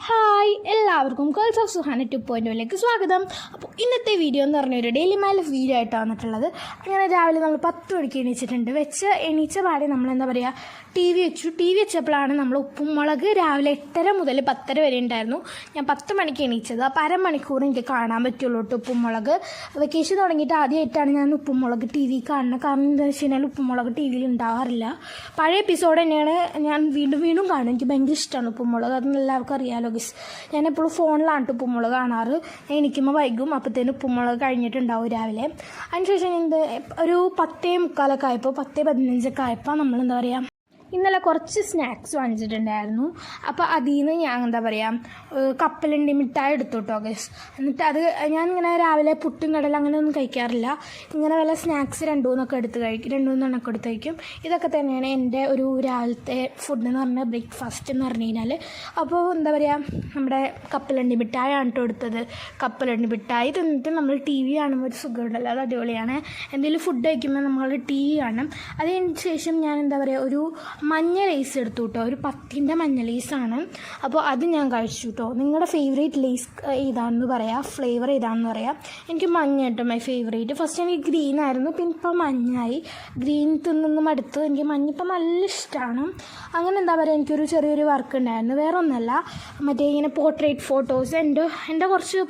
Hi എല്ലാവർക്കും girls of സുഹാന 2.0 സ്വാഗതം. അപ്പോൾ ഇന്നത്തെ വീഡിയോ എന്ന് പറഞ്ഞൊരു ഡെയിലി ലൈഫ് വീഡിയോ ആയിട്ടാണ് വന്നിട്ടുള്ളത്. അങ്ങനെ രാവിലെ നമ്മൾ 10 മണിക്ക് എണീച്ചിട്ടുണ്ട്. എണീച്ച പാടെ നമ്മളെന്താ പറയുക ടി വി വെച്ചപ്പോഴാണ് നമ്മൾ ഉപ്പും മുളക് രാവിലെ 8:30 മുതൽ 10:30 വരെ ഉണ്ടായിരുന്നു. ഞാൻ 10 മണിക്ക് എണീച്ചത്. അപ്പോൾ അരമണിക്കൂർ എനിക്ക് കാണാൻ പറ്റുള്ളൂ ഉപ്പും മുളക്. വെക്കേഷൻ തുടങ്ങിയിട്ട് ആദ്യമായിട്ടാണ് ഞാൻ ഉപ്പും മുളക് ടി വി കാണുന്നത്. കാരണം എന്താ വെച്ച് കഴിഞ്ഞാൽ ഉപ്പും മുളക് ടി വിയിൽ ഉണ്ടാവാറില്ല. പഴയ എപ്പിസോഡ് തന്നെയാണ് ഞാൻ വീണ്ടും കാണും. എനിക്ക് ഭയങ്കര ഇഷ്ടമാണ് ഉപ്പും മുളക്. അതൊന്നും എല്ലാവർക്കും അറിയാമല്ലോ. ഞാൻ എപ്പോഴും ഫോണിലാണ് ഉപ്പുമുളക് കാണാറ്. എണീക്കുമ്പോൾ വൈകും. അപ്പോഴത്തേനും ഉപ്പുമുളക് കഴിഞ്ഞിട്ടുണ്ടാവും രാവിലെ. അതിനുശേഷം ഒരു 10:45 ആയപ്പോൾ 10:15 ആയപ്പോൾ നമ്മളെന്താ പറയുക ഇന്നലെ കുറച്ച് സ്നാക്സ് വാങ്ങിച്ചിട്ടുണ്ടായിരുന്നു. അപ്പോൾ അതിൽ നിന്ന് ഞാൻ എന്താ പറയുക കപ്പലണ്ടി മിഠായി എടുത്തു കേട്ടോ ഗൈസ്. എന്നിട്ട് അത് ഞാനിങ്ങനെ രാവിലെ പുട്ടും കടല അങ്ങനെ ഒന്നും കഴിക്കാറില്ല. ഇങ്ങനെ വല്ല സ്നാക്സ് 2-3 എടുത്ത് കഴിക്കും. ഇതൊക്കെ തന്നെയാണ് എൻ്റെ ഒരു രാവിലത്തെ ഫുഡ് എന്ന് പറഞ്ഞാൽ ബ്രേക്ക്ഫാസ്റ്റ് എന്ന് പറഞ്ഞു കഴിഞ്ഞാൽ. അപ്പോൾ എന്താ പറയുക നമ്മുടെ കപ്പലണ്ടി മിഠായാണ് കേട്ടോ എടുത്തത്. കപ്പലണ്ടി മിഠായി തിന്നിട്ട് നമ്മൾ ടി വി കാണുമ്പോൾ ഒരു സുഖമുണ്ടല്ലോ, അത് അടിപൊളിയാണ്. എന്തെങ്കിലും ഫുഡ് കഴിക്കുമ്പോൾ നമ്മൾ ടി വി കാണണം. അതിന് ശേഷം ഞാൻ എന്താ പറയുക ഒരു മഞ്ഞ ലേസ് എടുത്തു കേട്ടോ. ഒരു 10-ന്റെ മഞ്ഞ ലേസാണ്. അപ്പോൾ അത് ഞാൻ കഴിച്ചു കേട്ടോ. നിങ്ങളുടെ ഫേവറേറ്റ് ലേസ് ഏതാണെന്ന് പറയാം, ഫ്ലേവർ ഏതാണെന്ന് പറയാം. എനിക്ക് മഞ്ഞ കേട്ടോ മൈ ഫേവറേറ്റ്. ഫസ്റ്റ് എനിക്ക് ഗ്രീൻ ആയിരുന്നു, പിന്നെ ഇപ്പോൾ മഞ്ഞായി. ഗ്രീൻ തിന്നൊന്നും അടുത്ത് എനിക്ക് മഞ്ഞ ഇപ്പം നല്ല ഇഷ്ടമാണ്. അങ്ങനെ എന്താ പറയുക എനിക്കൊരു ചെറിയൊരു വർക്ക് ഉണ്ടായിരുന്നു. വേറെ ഒന്നല്ല, മറ്റേ ഇങ്ങനെ പോർട്രേറ്റ് ഫോട്ടോസ് എൻ്റെ കുറച്ച്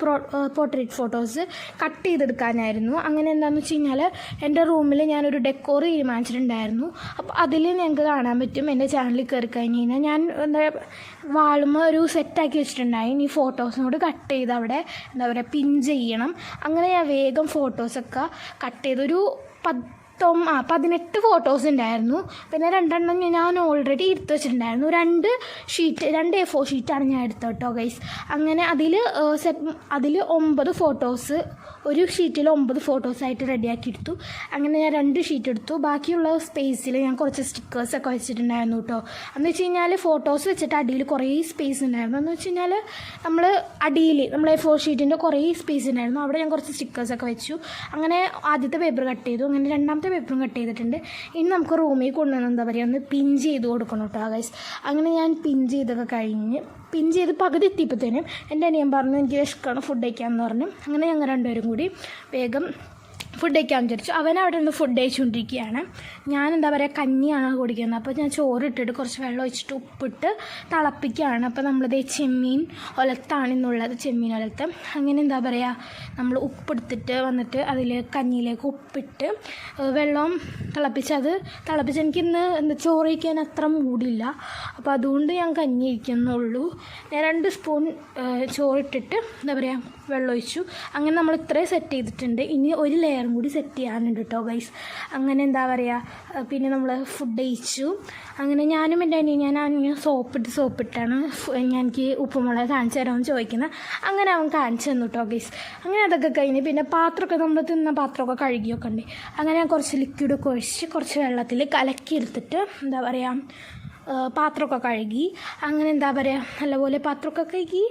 പോർട്രേറ്റ് ഫോട്ടോസ് കട്ട് ചെയ്തെടുക്കാനായിരുന്നു. അങ്ങനെ എന്താണെന്ന് വെച്ച് കഴിഞ്ഞാൽ എൻ്റെ റൂമിൽ ഞാനൊരു ഡെക്കോർ തീരുമാനിച്ചിട്ടുണ്ടായിരുന്നു. അപ്പോൾ അതിൽ ഞങ്ങൾക്ക് കാണാൻ പറ്റും. എൻ്റെ ചാനലിൽ കയറി കഴിഞ്ഞ് കഴിഞ്ഞാൽ ഞാൻ എന്താ വാളുമ്പോൾ ഒരു സെറ്റാക്കി വെച്ചിട്ടുണ്ടായി. ഈ ഫോട്ടോസും കൂടി കട്ട് ചെയ്ത് അവിടെ എന്താ പറയുക പിൻ ചെയ്യണം. അങ്ങനെ ഞാൻ വേഗം ഫോട്ടോസൊക്കെ കട്ട് ചെയ്തൊരു 18 ഫോട്ടോസ് ഉണ്ടായിരുന്നു. പിന്നെ 2 ഞാൻ ഓൾറെഡി എടുത്ത് വെച്ചിട്ടുണ്ടായിരുന്നു. 2 A4 ഷീറ്റാണ് ഞാൻ എടുത്തത് കേട്ടോ ഗൈസ്. അങ്ങനെ അതിൽ 9 ഫോട്ടോസ്, ഒരു ഷീറ്റിൽ 9 ഫോട്ടോസായിട്ട് റെഡിയാക്കി എടുത്തു. അങ്ങനെ ഞാൻ 2 ഷീറ്റ് എടുത്തു. ബാക്കിയുള്ള സ്പേസിൽ ഞാൻ കുറച്ച് സ്റ്റിക്കേഴ്സൊക്കെ വെച്ചിട്ടുണ്ടായിരുന്നു കേട്ടോ. എന്ന് വെച്ച് കഴിഞ്ഞാൽ ഫോട്ടോസ് വെച്ചിട്ട് അടിയിൽ കുറേ സ്പേസ് ഉണ്ടായിരുന്നു. എന്ന് വെച്ച് കഴിഞ്ഞാൽ നമ്മൾ A4 ഷീറ്റിൻ്റെ കുറേ സ്പേസ് ഉണ്ടായിരുന്നു. അവിടെ ഞാൻ കുറച്ച് സ്റ്റിക്കേഴ്സൊക്കെ വെച്ചു. അങ്ങനെ ആദ്യത്തെ പേപ്പർ കട്ട് ചെയ്തു. അങ്ങനെ രണ്ടാമത്തെ പേപ്പറും കട്ട് ചെയ്തിട്ടുണ്ട്. ഇനി നമുക്ക് റൂമിൽ കൊണ്ടുവന്ന് എന്താ പറയുക ഒന്ന് പിൻ ചെയ്ത് കൊടുക്കണം കേട്ടോ ഗൈസ്. അങ്ങനെ ഞാൻ പിൻ ചെയ്ത് പകുതി എത്തിയപ്പോഴത്തേനും എൻ്റെ അനിയൻ പറഞ്ഞു എനിക്ക് വിശക്കാണ് ഫുഡ് കഴിക്കാമെന്ന് പറഞ്ഞു. അങ്ങനെ ഞങ്ങൾ രണ്ടുപേരും കൂടി വേഗം ഫുഡ് കഴിക്കാൻ വിചാരിച്ചു. അവൻ അവിടെ നിന്ന് ഫുഡ് കഴിച്ചുകൊണ്ടിരിക്കുകയാണ്. ഞാൻ എന്താ പറയുക കഞ്ഞിയാണ് കുടിക്കുന്നത്. അപ്പോൾ ഞാൻ ചോറിട്ടിട്ട് കുറച്ച് വെള്ളം ഒഴിച്ചിട്ട് ഉപ്പിട്ട് തിളപ്പിക്കുകയാണ്. അപ്പോൾ നമ്മളിത് ചെമ്മീൻ ഒലത്താണ് ഇന്നുള്ളത്, ചെമ്മീൻ ഒലത്ത്. അങ്ങനെ എന്താ പറയുക നമ്മൾ ഉപ്പെടുത്തിട്ട് വന്നിട്ട് അതിൽ കഞ്ഞിയിലേക്ക് ഉപ്പിട്ട് വെള്ളം തിളപ്പിച്ച് എനിക്കിന്ന് ചോറ് കഴിക്കാൻ അത്ര മൂടില്ല. അപ്പോൾ അതുകൊണ്ട് ഞാൻ കഞ്ഞി കഴിക്കുന്നുള്ളൂ. ഞാൻ 2 സ്പൂൺ ചോറിട്ടിട്ട് എന്താ പറയുക വെള്ളം ഒഴിച്ചു. അങ്ങനെ നമ്മൾ ഇത്രയും സെറ്റ് ചെയ്തിട്ടുണ്ട്. ഇനി ഒരു ലെയറും കൂടി സെറ്റ് ചെയ്യാനുണ്ട് കേട്ടോ ഗൈസ്. അങ്ങനെ എന്താ പറയുക പിന്നെ നമ്മൾ ഫുഡ് കഴിച്ചു. അങ്ങനെ ഞാനും എൻ്റെ അനിയൻ സോപ്പിട്ടാണ് എനിക്ക് ഉപ്പുമുളക് കാണിച്ചു തരാമെന്ന് ചോദിക്കുന്നത്. അങ്ങനെ അവൻ കാണിച്ചു തന്നു കേട്ടോ ഗൈസ്. അങ്ങനെ അതൊക്കെ കഴിഞ്ഞ് പിന്നെ പാത്രമൊക്കെ നമ്മൾ തിന്ന പാത്രമൊക്കെ കഴുകിയൊക്കെ ഉണ്ട്. അങ്ങനെ ഞാൻ കുറച്ച് ലിക്വിഡൊക്കെ ഒഴിച്ച് കുറച്ച് വെള്ളത്തിൽ കലക്കിയെടുത്തിട്ട് എന്താ പറയുക പാത്രമൊക്കെ കഴുകി. അങ്ങനെ എന്താ പറയുക നല്ലപോലെ പാത്രമൊക്കെ കഴുകി.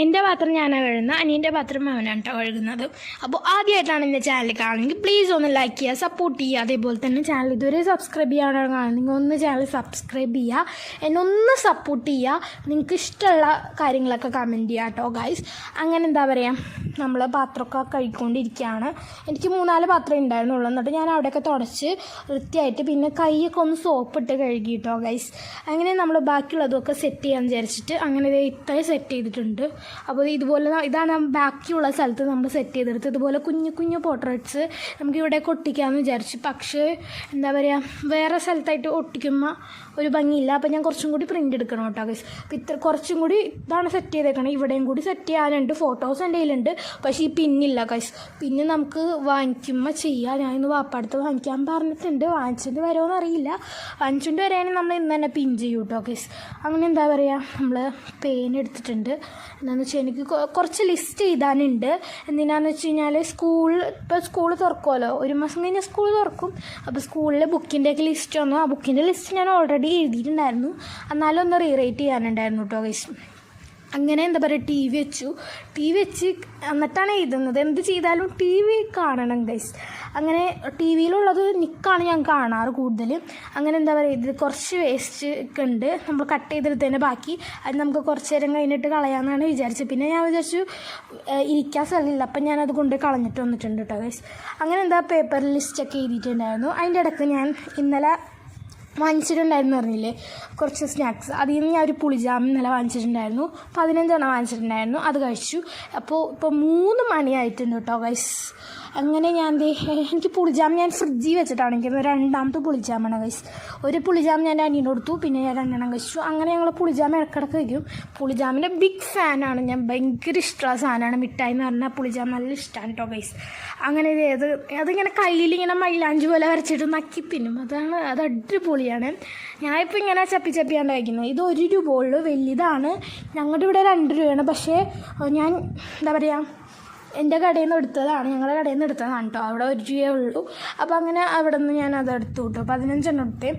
എൻ്റെ പാത്രം ഞാനാണ് കഴുകുന്നത്, അനിയൻ്റെ പാത്രം അവനാണ് കേട്ടോ കഴുകുന്നത്. അപ്പോൾ ആദ്യമായിട്ടാണ് എൻ്റെ ചാനൽ കാണുമെങ്കിൽ പ്ലീസ് ഒന്ന് ലൈക്ക് ചെയ്യുക, സപ്പോർട്ട് ചെയ്യുക. അതേപോലെ തന്നെ ചാനൽ ഇതുവരെ സബ്സ്ക്രൈബ് ചെയ്യാനാണ് കാണുന്നത്, ഒന്ന് ചാനൽ സബ്സ്ക്രൈബ് ചെയ്യുക, എന്നൊന്ന് സപ്പോർട്ട് ചെയ്യുക. നിങ്ങൾക്ക് ഇഷ്ടമുള്ള കാര്യങ്ങളൊക്കെ കമൻറ്റ് ചെയ്യുക കേട്ടോ ഗൈസ്. അങ്ങനെ എന്താ പറയുക നമ്മൾ പാത്രമൊക്കെ കഴുകിക്കൊണ്ടിരിക്കുകയാണ്. എനിക്ക് 3-4 പാത്രം ഉണ്ടായിരുന്നുള്ളൂ. എന്നിട്ട് ഞാൻ അവിടെയൊക്കെ തുടച്ച് വൃത്തിയായിട്ട് പിന്നെ കൈയൊക്കെ ഒന്ന് സോപ്പിട്ട് കഴുകി കേട്ടോ ഗൈസ്. അങ്ങനെ നമ്മൾ ബാക്കിയുള്ളതൊക്കെ സെറ്റ് ചെയ്യാൻ വിചാരിച്ചിട്ട് അങ്ങനെ ഇത്രയും സെറ്റ് ചെയ്തിട്ടുണ്ട്. അപ്പോൾ ഇതാണ് ബാക്കിയുള്ള സ്ഥലത്ത് നമ്മൾ സെറ്റ് ചെയ്തെടുത്ത്. ഇതുപോലെ കുഞ്ഞു പോർട്രേറ്റ്സ് നമുക്ക് ഇവിടെ ഒട്ടിക്കാമെന്ന് വിചാരിച്ചു. പക്ഷേ എന്താ പറയുക വേറെ സ്ഥലത്തായിട്ട് ഒട്ടിക്കുമ്പോൾ ഒരു ഭംഗിയില്ല. അപ്പോൾ ഞാൻ കുറച്ചും കൂടി പ്രിൻ്റ് എടുക്കണം കേട്ടോ ഗൈസ്. അപ്പോൾ കുറച്ചും കൂടി ഇതാണ് സെറ്റ് ചെയ്തേക്കണം. ഇവിടെയും കൂടി സെറ്റ് ചെയ്യാനുണ്ട്. ഫോട്ടോസ് എൻ്റെ കയ്യിലുണ്ട്, പക്ഷേ ഈ പിന്നില്ല ഗൈസ്. പിന്നെ നമുക്ക് വാങ്ങിക്കുമ്പോൾ ചെയ്യാം. ഞാനിന്ന് വാപ്പടുത്ത് വാങ്ങിക്കാൻ പറഞ്ഞിട്ടുണ്ട്. വാങ്ങിച്ചിട്ട് വരുമോയെന്ന് അറിയില്ല. വാങ്ങിച്ചുകൊണ്ട് വരികയാണെങ്കിൽ നമ്മൾ ഇന്ന് തന്നെ പിൻ ചെയ്യും കേട്ടോ ഗൈസ്. അങ്ങനെ എന്താ പറയുക നമ്മൾ പെയിൻ എടുത്തിട്ടുണ്ട്. എന്താണെന്ന് വെച്ചാൽ എനിക്ക് കുറച്ച് ലിസ്റ്റ് എഴുതാനുണ്ട്. എന്തിനാണെന്ന് വെച്ച് കഴിഞ്ഞാൽ സ്കൂൾ തുറക്കുമല്ലോ, 1 മാസം കഴിഞ്ഞാൽ സ്കൂൾ തുറക്കും. അപ്പോൾ സ്കൂളിലെ ബുക്കിൻ്റെയൊക്കെ ലിസ്റ്റ് വന്നു. ആ ബുക്കിൻ്റെ ലിസ്റ്റ് ഞാൻ ഓൾറെഡി എഴുതിയിട്ടുണ്ടായിരുന്നു. എന്നാലും ഒന്ന് റീറൈറ്റ് ചെയ്യാനുണ്ടായിരുന്നു കേട്ടോ ഗൈസ്. അങ്ങനെ എന്താ പറയുക ടി വി വെച്ച് എന്നിട്ടാണ് എഴുതുന്നത്. എന്ത് ചെയ്താലും ടി വി കാണണം ഗൈസ്. അങ്ങനെ ടി വിയിലുള്ളത് നിക്കാണ് ഞാൻ കാണാറ് കൂടുതൽ. അങ്ങനെ എന്താ പറയുക ഇത് കുറച്ച് വേസ്റ്റ് ഒക്കെ ഉണ്ട്, നമ്മൾ കട്ട് ചെയ്തെടുത്തതിൻ്റെ ബാക്കി അത് നമുക്ക് കുറച്ച് നേരം കഴിഞ്ഞിട്ട് കളയാമെന്നാണ് വിചാരിച്ചത്. പിന്നെ ഞാൻ വിചാരിച്ചു ഇരിക്കാൻ സ്ഥലമില്ല, അപ്പം ഞാനത് കൊണ്ട് കളഞ്ഞിട്ട് വന്നിട്ടുണ്ട് കേട്ടോ ഗൈസ്. അങ്ങനെ എന്താ പേപ്പർ ലിസ്റ്റൊക്കെ എഴുതിയിട്ടുണ്ടായിരുന്നു. അതിൻ്റെ ഇടയ്ക്ക് ഞാൻ ഇന്നലെ വാങ്ങിച്ചിട്ടുണ്ടായിരുന്നു പറഞ്ഞില്ലേ കുറച്ച് സ്നാക്സ്, അതിൽ നിന്ന് ഞാൻ ഒരു പുളിജാം ഇന്നലെ വാങ്ങിച്ചിട്ടുണ്ടായിരുന്നു. 15 വാങ്ങിച്ചിട്ടുണ്ടായിരുന്നു, അത് കഴിച്ചു. അപ്പോൾ ഇപ്പോൾ 3 മണിയായിട്ടുണ്ട് കേട്ടോ ഗൈസ്. അങ്ങനെ എനിക്ക് പുളിജാം ഞാൻ ഫ്രിഡ്ജിൽ വെച്ചിട്ടാണ് എനിക്ക് രണ്ടാമത്തെ പുളിജാമാണ് ഗൈസ്. ഒരു പുളിജാം ഞാൻ അനിയന് കൊടുത്തു, പിന്നെ ഞാൻ 2 കഴിച്ചു. അങ്ങനെ ഞങ്ങൾ പുളിജാം ഇടക്കിടക്ക് കഴിക്കും. പുളിജാമിൻ്റെ ബിഗ് ഫാനാണ് ഞാൻ, ഭയങ്കര ഇഷ്ടമുള്ള സാധനമാണ് മിഠായി എന്ന് പറഞ്ഞാൽ പുളിജാം നല്ല ഇഷ്ടമാണ് കേട്ടോ ഗൈസ്. അങ്ങനെ അതിങ്ങനെ കയ്യിലിങ്ങനെ മൈലാഞ്ചി പോലെ വരച്ചിട്ട് നക്കി തിന്നും, അത് അടിപൊളിയാണ്. ഞാനിപ്പോൾ ഇങ്ങനെ ചപ്പിയാണ് കഴിക്കുന്നത്. ഇത് 1 രൂപ ഉള്ളൂ, വലുതാണ്. ഞങ്ങളുടെ ഇവിടെ 2 രൂപയാണ്. പക്ഷേ ഞാൻ എന്താ പറയുക എൻ്റെ കടയിൽ നിന്ന് എടുത്തതാണ്, ഞങ്ങളുടെ കടയിൽ നിന്ന് എടുത്തതാണ് കേട്ടോ. അവിടെ 1 രൂപയേ ഉള്ളൂ. അപ്പോൾ അങ്ങനെ അവിടെ നിന്ന് ഞാൻ അത് എടുത്തു കേട്ടോ, 15 എടുത്തേ.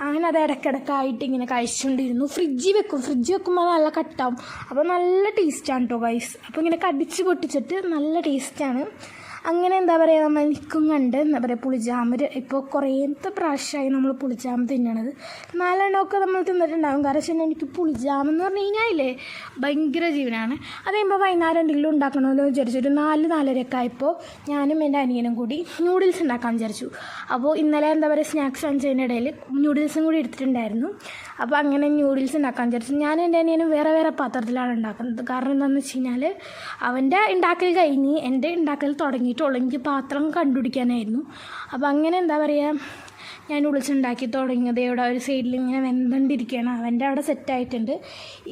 അങ്ങനെ അത് ഇടയ്ക്കിടയ്ക്കായിട്ട് ഇങ്ങനെ കഴിച്ചുകൊണ്ടിരുന്നു. ഫ്രിഡ്ജിൽ വെക്കുമ്പോൾ നല്ല കട്ടാവും, അപ്പോൾ നല്ല ടേസ്റ്റാണ് കേട്ടോ ഗൈസ്. അപ്പോൾ ഇങ്ങനെ കടിച്ച് പൊട്ടിച്ചിട്ട് നല്ല ടേസ്റ്റാണ്. അങ്ങനെ എന്താ പറയുക എനിക്കും കണ്ട് എന്താ പറയുക പുളിജാമ് ഇപ്പോൾ കുറേത്തെ പ്രാവശ്യമായി നമ്മൾ പുളിജാം തിന്നണത്. 4 എണ്ണമൊക്കെ നമ്മൾ തിന്നിട്ടുണ്ടാകും. കാരണം വെച്ചാൽ എനിക്ക് പുളിജാമെന്ന് പറഞ്ഞു കഴിഞ്ഞാലേ ഭയങ്കര ജീവനാണ്. അത് കഴിയുമ്പോൾ വൈകുന്നേരം എന്തെങ്കിലും ഉണ്ടാക്കണമെന്ന് വിചാരിച്ചൊരു 4-4:30 ആയപ്പോൾ ഞാനും എൻ്റെ അനിയനും കൂടി നൂഡിൽസ് ഉണ്ടാക്കാൻ വിചാരിച്ചു. അപ്പോൾ ഇന്നലെ എന്താ പറയുക സ്നാക്സ് വാങ്ങിച്ചതിൻ്റെ ഇടയിൽ നൂഡിൽസും കൂടി എടുത്തിട്ടുണ്ടായിരുന്നു. അപ്പോൾ അങ്ങനെ നൂഡിൽസ് ഉണ്ടാക്കാൻ വിചാരിച്ചു. ഞാൻ എൻ്റെ അനിയനും വേറെ പാത്രത്തിലാണ് ഉണ്ടാക്കുന്നത്. കാരണം എന്താണെന്ന് വെച്ച് കഴിഞ്ഞാൽ അവൻ്റെ ഉണ്ടാക്കൽ കഴിഞ്ഞ് എൻ്റെ ഉണ്ടാക്കൽ തുടങ്ങിയിട്ടുള്ളൂ. എനിക്ക് പാത്രം കണ്ടുപിടിക്കാനായിരുന്നു. അപ്പോൾ അങ്ങനെ എന്താ പറയുക ഞാൻ നൂഡിൽസ് ഉണ്ടാക്കി തുടങ്ങിയത് ഇവിടെ ഒരു സൈഡിൽ ഇങ്ങനെ വെന്തുകൊണ്ടിരിക്കുകയാണ്. അവൻ്റെ അവിടെ സെറ്റായിട്ടുണ്ട്.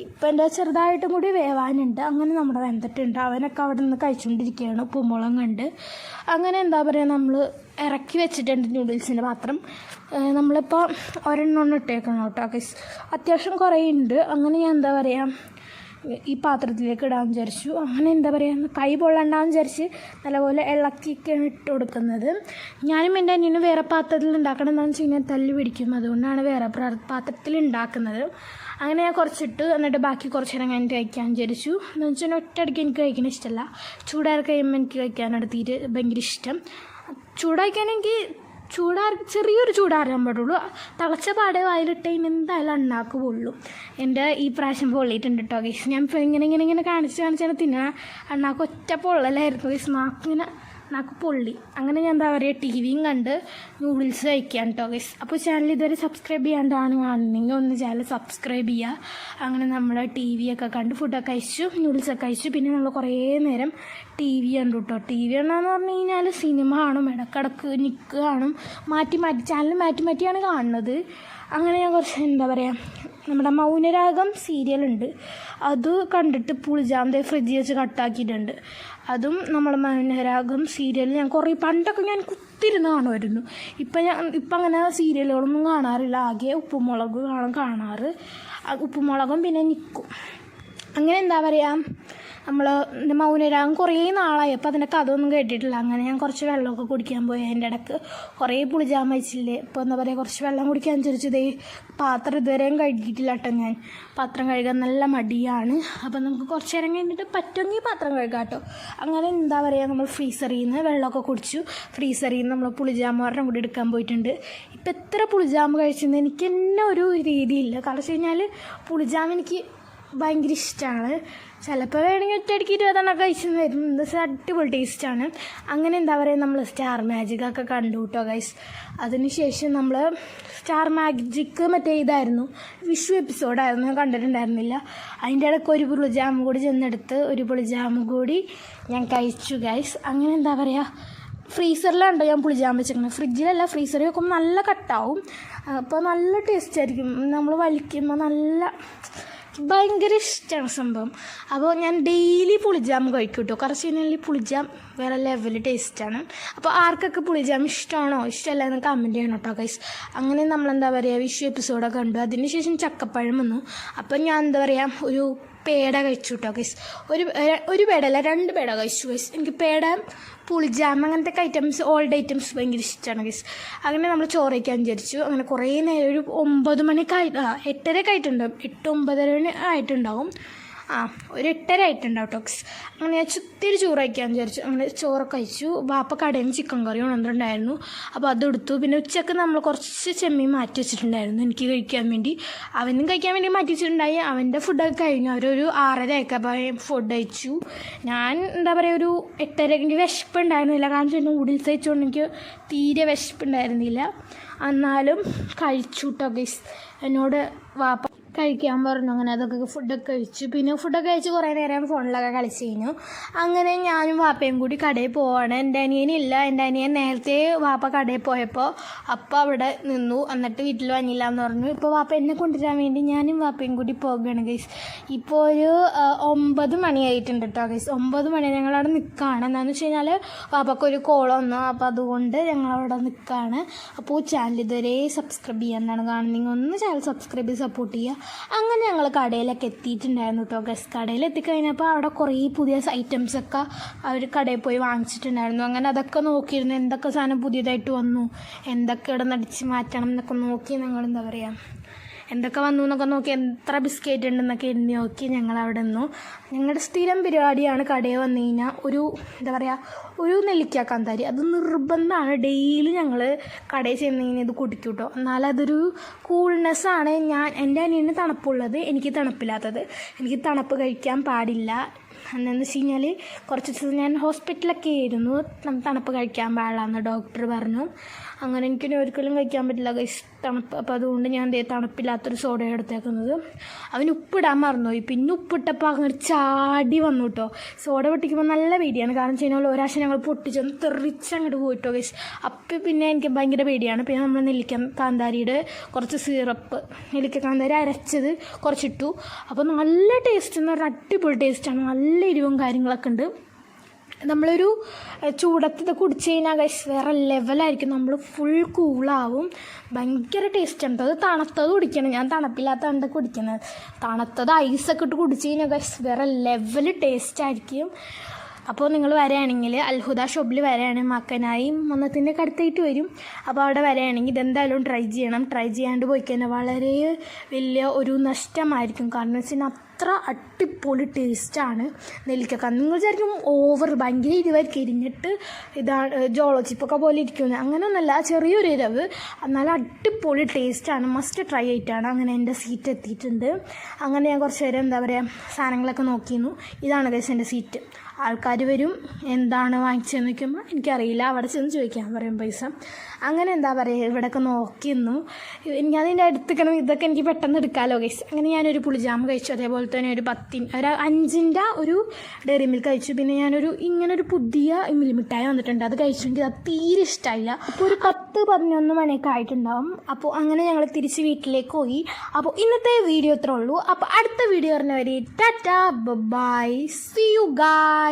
ഇപ്പം എൻ്റെ ചെറുതായിട്ടും കൂടി വേവാനുണ്ട്. അങ്ങനെ നമ്മുടെ വെന്തിട്ടുണ്ട്. അവനൊക്കെ അവിടെ നിന്ന് കഴിച്ചുകൊണ്ടിരിക്കുകയാണ് ഉപ്പുമുളകും കണ്ട്. അങ്ങനെ എന്താ പറയുക നമ്മൾ ഇറക്കി വെച്ചിട്ടുണ്ട് നൂഡിൽസിൻ്റെ പാത്രം. നമ്മളിപ്പോൾ ഒരെണ്ണം ഇട്ടേക്കണം കേട്ടോ ഗൈസ്. അത്യാവശ്യം കുറേ ഉണ്ട്. അങ്ങനെ ഞാൻ എന്താ പറയുക ഈ പാത്രത്തിലേക്ക് ഇടാൻ വിചാരിച്ചു. അങ്ങനെ എന്താ പറയുക കൈ പൊള്ളണ്ടാന്ന് വിചാരിച്ച് നല്ലപോലെ ഇളക്കിയൊക്കെയാണ് ഇട്ട് കൊടുക്കുന്നത്. ഞാനും എൻ്റെ അനിയനും വേറെ പാത്രത്തിൽ ഉണ്ടാക്കണം എന്താണെന്ന് വെച്ച് കഴിഞ്ഞാൽ തല്ലി പിടിക്കും, അതുകൊണ്ടാണ് വേറെ പാത്രത്തിൽ ഉണ്ടാക്കുന്നത്. അങ്ങനെ ഞാൻ കുറച്ചിട്ട് എന്നിട്ട് ബാക്കി കുറച്ച് നേരം കഴിഞ്ഞിട്ട് കഴിക്കാൻ വിചാരിച്ചു. എന്ന് വെച്ചാൽ ഒറ്റയടിക്ക് എനിക്ക് കഴിക്കാൻ ഇഷ്ടമല്ല, ചൂടാറി കഴിയുമ്പോൾ എനിക്ക് കഴിക്കാനാണ് തീരെ ഭയങ്കര ഇഷ്ടം. ചൂടാക്കാനെങ്കിൽ ചെറിയൊരു ചൂടാറാൻ പാടുള്ളൂ. തിളച്ച പാടെ വായിലിട്ട് കഴിഞ്ഞാൽ എന്തായാലും അണ്ണാക്ക് പൊള്ളും. എൻ്റെ ഈ പ്രാവശ്യം പൊള്ളിയിട്ടുണ്ട് കേട്ടോ ഗൈസ്. ഞാൻ ഇപ്പോൾ ഇങ്ങനെ കാണിച്ചാണ് തിന്നാ അണ്ണാക്ക് ഒറ്റ പൊള്ളലായിരുന്നു ഗൈസ്. നാക്ക് പൊള്ളി. അങ്ങനെ ഞാൻ എന്താ പറയുക ടി വിയും കണ്ട് നൂഡിൽസ് കഴിക്കാൻ കേട്ടോ ഗൈസ്. അപ്പോൾ ചാനൽ ഇതുവരെ സബ്സ്ക്രൈബ് ചെയ്യാണ്ടാണ് കാണുന്നെങ്കിൽ ഒന്ന് ചാനൽ സബ്സ്ക്രൈബ് ചെയ്യുക. അങ്ങനെ നമ്മൾ ടി വിയൊക്കെ കണ്ട് ഫുഡൊക്കെ കഴിച്ചു, നൂഡിൽസൊക്കെ കഴിച്ചു. പിന്നെ നമ്മൾ കുറേ നേരം ടി വി കണ്ടു കേട്ടോ. ടി വി കാണാന്ന് പറഞ്ഞു കഴിഞ്ഞാൽ സിനിമ കാണും, ഇടക്കിടക്ക് നിക്ക് കാണും, ചാനൽ മാറ്റിയാണ് കാണുന്നത്. അങ്ങനെ ഞാൻ കുറച്ച് എന്താ പറയുക നമ്മുടെ മൗനരാഗം സീരിയലുണ്ട്, അത് കണ്ടിട്ട് പുളിജാം ഫ്രിഡ്ജിൽ വെച്ച് കട്ടാക്കിയിട്ടുണ്ട്. അതും നമ്മൾ മൗനരാഗം സീരിയൽ ഞാൻ പണ്ടൊക്കെ ഞാൻ കുത്തിരുന്ന് കാണുമായിരുന്നു. ഇപ്പം അങ്ങനെ സീരിയലുകളൊന്നും കാണാറില്ല. ആകെ ഉപ്പുമുളക് കാണാറ്. ഉപ്പുമുളകും പിന്നെ നിൽക്കും. അങ്ങനെ എന്താ പറയുക നമ്മൾ മൗനരാഗം കുറേ നാളായി, അപ്പോൾ അതിൻ്റെ കഥയൊന്നും കേട്ടിട്ടില്ല. അങ്ങനെ ഞാൻ കുറച്ച് വെള്ളമൊക്കെ കുടിക്കാൻ പോയി. അതിൻ്റെ ഇടയ്ക്ക് കുറേ പുളിജാം വെച്ചില്ലേ. ഇപ്പോൾ എന്താ പറയുക കുറച്ച് വെള്ളം കുടിക്കാൻ വിചാരിച്ചതേ പാത്രം ഇതുവരെയും കഴുകിയിട്ടില്ല കേട്ടോ. ഞാൻ പാത്രം കഴുകാൻ നല്ല മടിയാണ്. അപ്പോൾ നമുക്ക് കുറച്ച് നേരം കഴിഞ്ഞിട്ട് പറ്റുമെങ്കിൽ പാത്രം കഴുകാം കേട്ടോ. അങ്ങനെ എന്താ പറയുക നമ്മൾ ഫ്രീസറിൽ നിന്ന് വെള്ളമൊക്കെ കുടിച്ചു. ഫ്രീസറിൽ നിന്ന് നമ്മൾ പുളിജാം ഒരെണ്ണം കൂടി എടുക്കാൻ പോയിട്ടുണ്ട്. ഇപ്പം എത്ര പുളിജാം കഴിച്ചെന്ന് എനിക്ക് തന്നെ ഒരു രീതിയില്ല. കാരണം വെച്ച് കഴിഞ്ഞാൽ പുളിജാം എനിക്ക് ഭയങ്കര ഇഷ്ടമാണ്. ചിലപ്പോൾ വേണമെങ്കിൽ ഒറ്റയടിക്ക് 20 കഴിച്ചെന്ന് വരും. അടിപൊളി ടേസ്റ്റാണ്. അങ്ങനെ എന്താ പറയുക നമ്മൾ സ്റ്റാർ മാജിക്കൊക്കെ കണ്ടു കേട്ടോ ഗൈസ്. അതിനുശേഷം നമ്മൾ സ്റ്റാർ മാജിക്ക് മറ്റേ ഇതായിരുന്നു, വിഷു എപ്പിസോഡായിരുന്നു, ഞാൻ കണ്ടിട്ടുണ്ടായിരുന്നില്ല. അതിൻ്റെ ഇടയ്ക്ക് ഒരു പുളിജാം കൂടി ചെന്നെടുത്ത് ഒരു പുളിജാം കൂടി ഞാൻ കഴിച്ചു ഗൈസ്. അങ്ങനെ എന്താ പറയുക ഫ്രീസറിലുണ്ടോ ഞാൻ പുളിജാം വെച്ചിരിക്കുന്നത്, ഫ്രിഡ്ജിലല്ല. ഫ്രീസറിൽ വെക്കുമ്പോൾ നല്ല കട്ടാവും, അപ്പോൾ നല്ല ടേസ്റ്റ് ആയിരിക്കും. നമ്മൾ വലിക്കുമ്പോൾ ഭയങ്കര ഇഷ്ടമാണ് സംഭവം. അപ്പോൾ ഞാൻ ഡെയിലി പുളിജാം കഴിക്കും കേട്ടോ. കുറച്ച് കഴിഞ്ഞാൽ പുളിജാം വേറെ ലെവൽ ടേസ്റ്റാണ്. അപ്പോൾ ആർക്കൊക്കെ പുളിജാം ഇഷ്ടമാണോ ഇഷ്ടമല്ല എന്ന് കമൻറ്റ് ചെയ്യണം കേട്ടോ ഗൈസ്. അങ്ങനെ നമ്മളെന്താ പറയുക വിഷു എപ്പിസോഡൊക്കെ കണ്ടു. അതിന് ശേഷം ചക്കപ്പഴം വന്നു. അപ്പം ഞാൻ എന്താ പറയുക ഒരു പേട കഴിച്ചു കേട്ടോ ഗൈസ്. ഒരു പേടല്ല 2 പേട കഴിച്ചു ഗൈസ്. എനിക്ക് പേട പുളിജാം അങ്ങനത്തെ ഐറ്റംസ് ഓൾഡ് ഐറ്റംസ് ഭയങ്കര ഇഷ്ടമാണ് ഗൈസ്. അങ്ങനെ നമ്മൾ ചോറ് കഴിക്കാൻ വിചാരിച്ചു. അങ്ങനെ കുറേ നേരം ഒരു 9 മണിക്ക് 8:30 ആയിട്ടുണ്ടാവും, 8-9 മണി ആയിട്ടുണ്ടാവും. ഒരു 8:30 ആയിട്ടുണ്ടാവും കേട്ടോ. അങ്ങനെ ഞാൻ ഇത്തിരി ചോറ് കഴിക്കാമെന്ന് വിചാരിച്ചു. അങ്ങനെ ചോറൊക്കെ കഴിച്ചു. വാപ്പ കടയിൽ നിന്ന് ചിക്കൻ കറി കൊണ്ടുവന്നിട്ടുണ്ടായിരുന്നു. അപ്പോൾ അതെടുത്തു. പിന്നെ ഉച്ചയ്ക്ക് നമ്മൾ കുറച്ച് ചെമ്മീൻ മാറ്റി വെച്ചിട്ടുണ്ടായിരുന്നു എനിക്ക് കഴിക്കാൻ വേണ്ടി. അവനും കഴിക്കാൻ വേണ്ടി മാറ്റി വെച്ചിട്ടുണ്ടായി. അവൻ്റെ ഫുഡൊക്കെ കഴിഞ്ഞു. അവരൊരു 6:30 ആയപ്പോൾ ഫുഡ് കഴിച്ചു. ഞാൻ എന്താ പറയുക, ഒരു 8:30 എനിക്ക് വിശപ്പുണ്ടായിരുന്നില്ല. കാരണം നൂഡിൽസ് കഴിച്ചുകൊണ്ട് എനിക്ക് തീരെ വിശപ്പുണ്ടായിരുന്നില്ല. എന്നാലും കഴിച്ചു കേട്ടോ ഗൈസ്. എന്നോട് വാപ്പ കഴിക്കാൻ പറഞ്ഞു. അങ്ങനെ അതൊക്കെ ഫുഡൊക്കെ കഴിച്ചു. പിന്നെ ഫുഡൊക്കെ കഴിച്ച് കുറേ നേരം ഫോണിലൊക്കെ കളിച്ച് കഴിഞ്ഞു. അങ്ങനെ ഞാനും വാപ്പയും കൂടി കടയിൽ പോവാണ്. എൻ്റെ അനിയനില്ല. എൻ്റെ അനിയൻ നേരത്തെ വാപ്പ കടയിൽ പോയപ്പോൾ അപ്പം അവിടെ നിന്നു. എന്നിട്ട് വീട്ടിൽ വന്നില്ല എന്ന് പറഞ്ഞു. ഇപ്പോൾ വാപ്പ എന്നെ കൊണ്ടുവരാൻ വേണ്ടി ഞാനും വാപ്പയും കൂടി പോകുകയാണ് ഗൈസ്. ഇപ്പോൾ ഒരു 9 മണിയായിട്ടുണ്ട് കേട്ടോ ഗൈസ്. 9 മണി ഞങ്ങളവിടെ നിൽക്കുകയാണ്. എന്താണെന്ന് വെച്ച് കഴിഞ്ഞാൽ വാപ്പക്കൊരു കോൾ വന്നു. അപ്പോൾ അതുകൊണ്ട് ഞങ്ങളവിടെ നിൽക്കുകയാണ്. അപ്പോൾ ചാനൽ ഇതുവരെ സബ്സ്ക്രൈബ് ചെയ്യാനാണ് കാണുന്നത്. ഒന്ന് ചാനൽ സബ്സ്ക്രൈബ് ചെയ്ത് സപ്പോർട്ട് ചെയ്യുക. അങ്ങനെ ഞങ്ങൾ കടയിലൊക്കെ എത്തിയിട്ടുണ്ടായിരുന്നു കേട്ടോ ഗൈസ്. കടയിൽ എത്തിക്കഴിഞ്ഞപ്പോൾ അവിടെ കുറേ പുതിയ ഐറ്റംസൊക്കെ അവർ കടയിൽ പോയി വാങ്ങിച്ചിട്ടുണ്ടായിരുന്നു. അങ്ങനെ അതൊക്കെ നോക്കിയിരുന്നു. എന്തൊക്കെ സാധനം പുതിയതായിട്ട് വന്നു, എന്തൊക്കെ ഇവിടെ നടിച്ച് മാറ്റണം എന്നൊക്കെ നോക്കി ഞങ്ങൾ എന്താ പറയുക, എന്തൊക്കെ വന്നു എന്നൊക്കെ നോക്കി, എത്ര ബിസ്ക്കറ്റ് ഉണ്ടെന്നൊക്കെ എണ്ണി നോക്കി ഞങ്ങളവിടെ നിന്നു. ഞങ്ങളുടെ സ്ഥിരം പരിപാടിയാണ് കടയിൽ വന്നു കഴിഞ്ഞാൽ എന്താ പറയുക, ഒരു നെല്ലിക്ക കാന്താരി അത് നിർബന്ധമാണ്. ഡെയിലി ഞങ്ങൾ കടയിൽ ചെന്ന് കഴിഞ്ഞാൽ ഇത് കുടിക്കും കേട്ടോ. എന്നാലതൊരു കൂൾനെസ്സാണ്. എൻ്റെ അനിയന് തണുപ്പുള്ളത്, എനിക്ക് തണുപ്പില്ലാത്തത്. എനിക്ക് തണുപ്പ് കഴിക്കാൻ പാടില്ല. എന്താണെന്ന് വെച്ച് കഴിഞ്ഞാൽ കുറച്ച് ദിവസം ഞാൻ ഹോസ്പിറ്റലൊക്കെ ആയിരുന്നു. തണുപ്പ് കഴിക്കാൻ പാടില്ലെന്ന് ഡോക്ടർ പറഞ്ഞു. അങ്ങനെ എനിക്കിനി ഒരിക്കലും കഴിക്കാൻ പറ്റില്ല ഗൈസ് തണുപ്പ്. അപ്പോൾ അതുകൊണ്ട് ഞാൻ തണുപ്പില്ലാത്തൊരു സോഡ എടുത്തേക്കുന്നത്. അവന് ഉപ്പിടാൻ മറന്നുപോയി. പിന്നെ ഉപ്പിട്ടപ്പോൾ അങ്ങനെ ചാടി വന്നു കേട്ടോ. സോഡ പൊട്ടിക്കുമ്പോൾ നല്ല പേടിയാണ്. കാരണം വെച്ച് കഴിഞ്ഞാൽ ഒരാഴ്ച ഞങ്ങൾ പൊട്ടിച്ചൊന്ന് തെറിച്ചങ്ങോട്ട് പോയിട്ടോ ഗൈസ്. അപ്പം പിന്നെ എനിക്ക് ഭയങ്കര പേടിയാണ്. പിന്നെ നമ്മൾ നെല്ലിക്ക കാന്താരിയുടെ കുറച്ച് സിറപ്പ്, നെല്ലിക്ക കാന്താരി അരച്ചത് കുറച്ചിട്ടു. അപ്പോൾ നല്ല ടേസ്റ്റ് എന്ന് പറഞ്ഞാൽ അടിപൊളി ടേസ്റ്റാണ്. നല്ല എരിവും കാര്യങ്ങളൊക്കെ ഉണ്ട്. നമ്മളൊരു ചൂടത്ത് കുടിച്ച് കഴിഞ്ഞാൽ ഗൈസ് വേറെ ലെവലായിരിക്കും. നമ്മൾ ഫുൾ കൂളാവും. ഭയങ്കര ടേസ്റ്റാണ്. അത് തണുത്തത് കുടിക്കണം. ഞാൻ തണുപ്പില്ലാത്തതുകൊണ്ട് കുടിക്കുന്നത്. തണുത്തത് ഐസൊക്കെ ഇട്ട് കുടിച്ച് കഴിഞ്ഞാൽ ഗൈസ് വേറെ ലെവൽ ടേസ്റ്റായിരിക്കും. അപ്പോൾ നിങ്ങൾ വരികയാണെങ്കിൽ അൽഹുദ ഷോപ്പിൽ വരികയാണെങ്കിൽ മക്കനായി മന്നത്തിൻ്റെ അടുത്തായിട്ട് വരും. അപ്പോൾ അവിടെ വരികയാണെങ്കിൽ ഇതെന്തായാലും ട്രൈ ചെയ്യണം. ട്രൈ ചെയ്യാണ്ട് പോയി കഴിഞ്ഞാൽ വളരെ വലിയ ഒരു നഷ്ടമായിരിക്കും. കാരണം എന്ന് വെച്ച് കഴിഞ്ഞാൽ അത്ര അടിപൊളി ടേസ്റ്റാണ് നെല്ലിക്ക. നിങ്ങൾ വിചാരിക്കും ഭയങ്കര ഇരുവായിരിക്കും, എരിഞ്ഞിട്ട് ഇതാണ് ജോളോ ചിപ്പൊക്കെ പോലെ ഇരിക്കുന്നത്. അങ്ങനെയൊന്നുമല്ല, ചെറിയൊരു ഇരവ്, എന്നാലും അടിപൊളി ടേസ്റ്റാണ്. മസ്റ്റ് ട്രൈ ആയിട്ടാണ്. അങ്ങനെ എൻ്റെ സീറ്റ് എത്തിയിട്ടുണ്ട്. അങ്ങനെ ഞാൻ കുറച്ച് നേരം എന്താ പറയുക സാധനങ്ങളൊക്കെ നോക്കിയിരുന്നു. ഇതാണ് ഗൈസ് എൻ്റെ സീറ്റ്. ആൾക്കാർ വരും, എന്താണ് വാങ്ങിച്ചതെന്ന് ചോദിക്കുമ്പോൾ എനിക്കറിയില്ല. അവിടെ ചെന്ന് ചോദിക്കാൻ പറയും പൈസ. അങ്ങനെ എന്താ പറയുക ഇവിടെയൊക്കെ നോക്കിയിരുന്നു. ഞാനതിൻ്റെ അടുത്തിക്കണം, ഇതൊക്കെ എനിക്ക് പെട്ടെന്ന് എടുക്കാമല്ലോ ഗൈസ്. അങ്ങനെ ഞാനൊരു പുളിജാമ് കഴിച്ചു. അതേപോലെ തന്നെ ഒരു 5ൻ്റെ ഒരു ഡയറി മിൽക്ക് കഴിച്ചു. പിന്നെ ഇങ്ങനൊരു പുതിയ മിഠായി വന്നിട്ടുണ്ട്, അത് കഴിച്ചു. എനിക്ക് അത് തീരെ ഇഷ്ടമായില്ല. അപ്പോൾ ഒരു 10-11 മണിയൊക്കെ ആയിട്ടുണ്ടാവും. അപ്പോൾ അങ്ങനെ ഞങ്ങൾ തിരിച്ച് വീട്ടിലേക്ക് പോയി. അപ്പോൾ ഇന്നത്തെ വീഡിയോ ഇത്രേ ഉള്ളൂ. അപ്പോൾ അടുത്ത വീഡിയോ പറഞ്ഞവരെ tata bye, see you guys.